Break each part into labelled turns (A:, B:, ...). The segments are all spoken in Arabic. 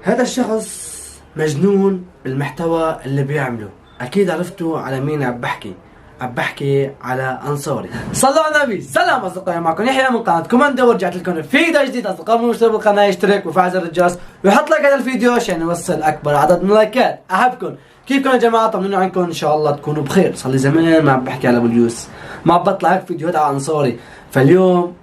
A: هذا الشخص مجنون بالمحتوى اللي بيعمله. اكيد عرفتوا على مين عم بحكي على انصاري. صلوا على النبي. سلام اصدقائي، معكم يحيى من قناه كوماندو، ورجعت لكم في فيديو جديد. اصدقائي من مشترك بالقناه يشترك ويفعل زر الجرس ويحط لايك على الفيديو عشان يوصل اكبر عدد من اللايكات. احبكم. كيفكم يا جماعه؟ طمنوني عنكم، ان شاء الله تكونوا بخير. صار لي زمان ما عم بحكي على ابو اليوس، ما عم بطلع هيك فيديوهات على انصاري. فاليوم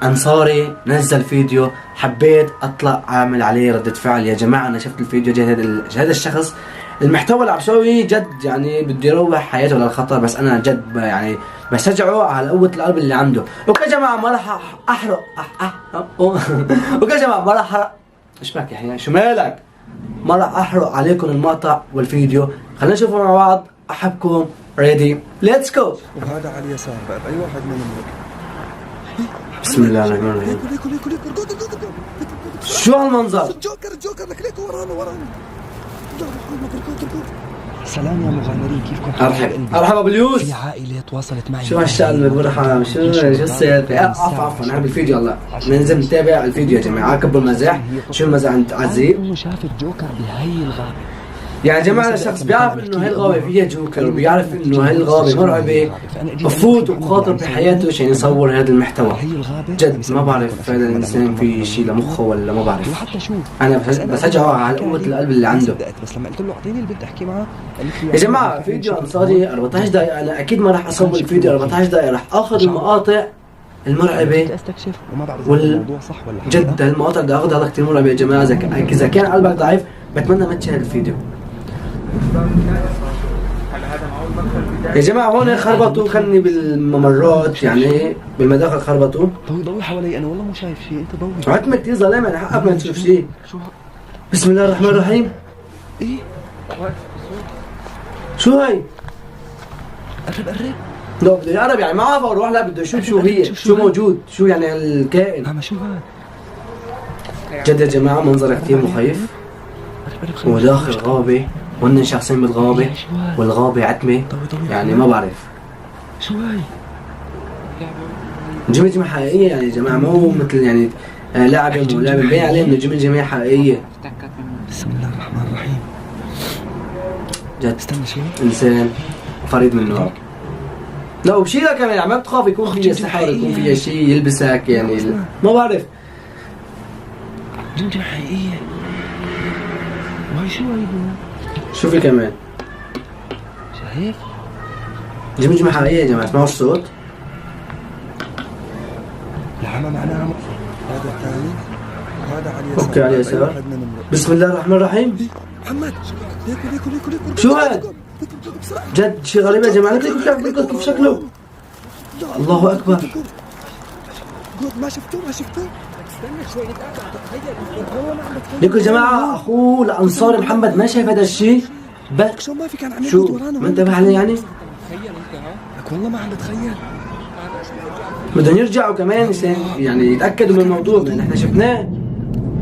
A: انصاري نزل فيديو، حبيت اطلع اعمل عليه ردة فعل. يا جماعه انا شفت الفيديو هذا الشخص المحتوى اللي عم بسويه جد يعني بده يروح حياته للخطر، بس انا جد يعني بشجعه على قوة القلب اللي عنده. اوكي جماعه ما راح احرق اوكي جماعه ما راح ايش بك يا حيان؟ شو مالك؟ ما راح احرق عليكم المقطع والفيديو، خلينا نشوفه مع بعض. احبكم. ريدي ليتس جو.
B: وهذا على اليسار بقى باي واحد منهم.
A: بسم الله الرحمن الرحيم. شو هالمنظر؟
B: الجوكر لك ليك ورانا سلام يا مغامرين، كيفكم؟
A: مرحبا باليوس.
B: في عائلة تواصلت معي.
A: شو هالشغل المقبول حرام؟ شو السير؟ عفوا نعمل الفيديو. هلا ننزل نتابع الفيديو يا جماعه. عاكبوا المزاح. شو المزاح عند عزيز؟
B: انه شاف الجوكر بهي الغابة.
A: يا جماعه الشخص بيعرف انه هاي الغابه فيها جوكر، وبيعرف انه هاي الغابه مرعبه، بفوت وبخاطر بحياته عشان يصور هذا المحتوى. جد ما بعرف هذا الانسان في شيء لمخه ولا ما بعرف.
B: وحتى شو
A: انا بشجعه على قوه القلب اللي عنده.
B: بس لما قلت له اعطيني البنت احكي معها
A: يا جماعه فيديو انصاري 14 دقيقه. انا اكيد ما راح اصور الفيديو 14 دقيقه، راح اخذ المقاطع المرعبه
B: استكشف وما بعرف
A: الموضوع
B: صح ولا
A: جد المقاطع بدي اخذها كثير مرعبه يا جماعه. اذا كان قلبك ضعيف بتمنى ما تشاهد الفيديو. يا جماعة هون خربطوا خلني بالممرات، يعني بالمداخل خربطوا.
B: ضوي حوالي، انا والله مو شايف شيء. انت ضوي.
A: عتمة كثير ظلام، يعني حقك ما تشوف شيء. بسم الله الرحمن الرحيم.
B: ايه
A: شو هاي؟
B: قرب
A: لا بدي اقرب، يعني ما اعرف اروح. لا بدي اشوف شو هي، شو موجود، شو يعني الكائن.
B: عم شو هاد؟
A: جد يا جماعة منظر كثير مخيف. وداخل غابة، وهن شخصين بالغابة، والغابة عتمة، يعني ما بعرف
B: شو هاي.
A: جمجمة حقيقية يعني يا جماعة، مو مثل يعني لعبة ولعبة مبين عليه انه جمجمة حقيقية.
B: بسم الله الرحمن الرحيم.
A: جد
B: استنى شوي.
A: انسان فريد من نوعه. لا وبشيلها كمان، يعني ما بتخاف يكون فيها سحر، يكون فيها شيء يلبسك، يعني ما بعرف.
B: جمجمة حقيقية. وهي شو هاي؟
A: شوفي كمان
B: شايف؟
A: جمجمة حقيقية يا جماعة. اسمعوا الصوت.
B: العمى معناها هذا الثاني وهذا على اليسار.
A: اوكي على اليسار. بسم الله الرحمن الرحيم.
B: محمد ليكو
A: شو هاد؟ جد شيء غريب يا جماعة. ليكو كيف شكله. الله أكبر.
B: ما شفته استنى شوي
A: ليكو يا جماعة أخوه لأنصاري محمد ما شايف هذا الشيء.
B: شو ما في كان عم
A: شو ما انتبه عليه يعني؟
B: لك والله ما عم بتخيل.
A: بدهم يرجعوا كمان يعني يتأكدوا من الموضوع، لأن احنا شفناه.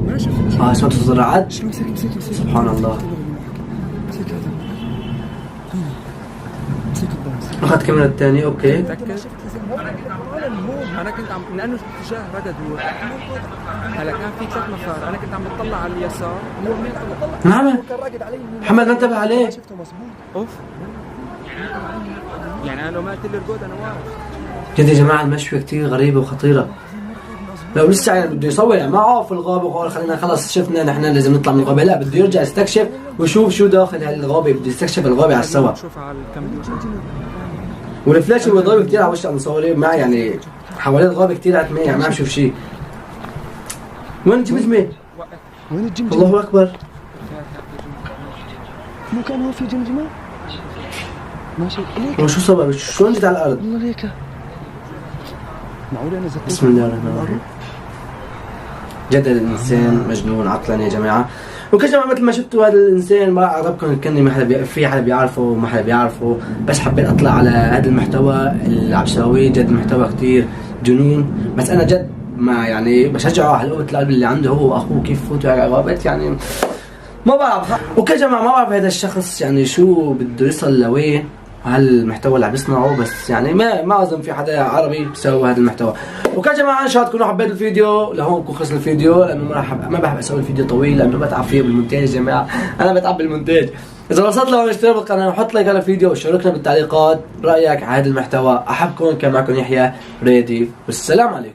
B: ما شفت.
A: سمعت صوت الرعد.
B: مسك
A: سبحان الله. أخذ كاميرا الثانية. أوكي.
C: انا كنت عم لانه اتجاه ردد هو هلا كان في 3 نفر، انا كنت عم بتطلع على اليسار هو
A: نعم محمد ما انتبه عليه.
B: شفته مظبوط.
C: اوف يعني انا لو ما قلت له ارقد انا واقف.
A: جد يا جماعة المشوة كثير غريبة وخطيرة. لو لسه يعني بده يصور، يعني ما عارف الغابة وقال خلينا خلص شفنا نحن لازم نطلع من الغابة. لا بده يرجع يستكشف ويشوف شو داخل هالغابة. بده يستكشف الغابة على السوا. والفلاش هو ضايب كثير على وش انصاري، ما يعني حوالين الغابة كثير عتمة، يعني ما عم شوف شيء. وين الجمجمة؟
B: وين الجمجمة؟
A: الله أكبر.
B: مو كان هو في جمجمة؟ ماشي ليك.
A: هو شو سبب؟ شلون جيت على الأرض؟
B: والله ليك. معقول انا زدت.
A: بسم الله الرحمن الرحيم. جد الإنسان مجنون عقلا يا جماعة. وكل جماعة مثل ما شفتوا هذا الإنسان ما أعرفكم كأني ما حدا في حدا بيعرفه وما حدا بيعرفه، بس حبيت أطلع على هذا المحتوى اللي عم بسويه. جد محتوى كثير جنون، بس أنا جد ما يعني بشجعه على قوة القلب اللي عنده هو وأخوه. كيف فوتوا على غابات يعني ما بعرف. وكل جماعة ما بعرف هذا الشخص يعني شو بده يوصل لوين، وهالمحتوى اللي عم يصنعه، بس يعني ما اظن في حدا عربي بيسوي هذا المحتوى. وكان جماعه ان شاء الله تكونوا حبيتوا الفيديو، لهون بكون خلص الفيديو، لانه ما بحب اسوي الفيديو طويل لانه بتعب فيه بالمونتاج يا جماعه، انا بتعب بالمونتاج. اذا وصلت لهون اشترك بالقناه وحط لايك على الفيديو وشاركنا بالتعليقات رايك على هذا المحتوى. احبكم، كان معكم يحيى ريدي، والسلام عليكم.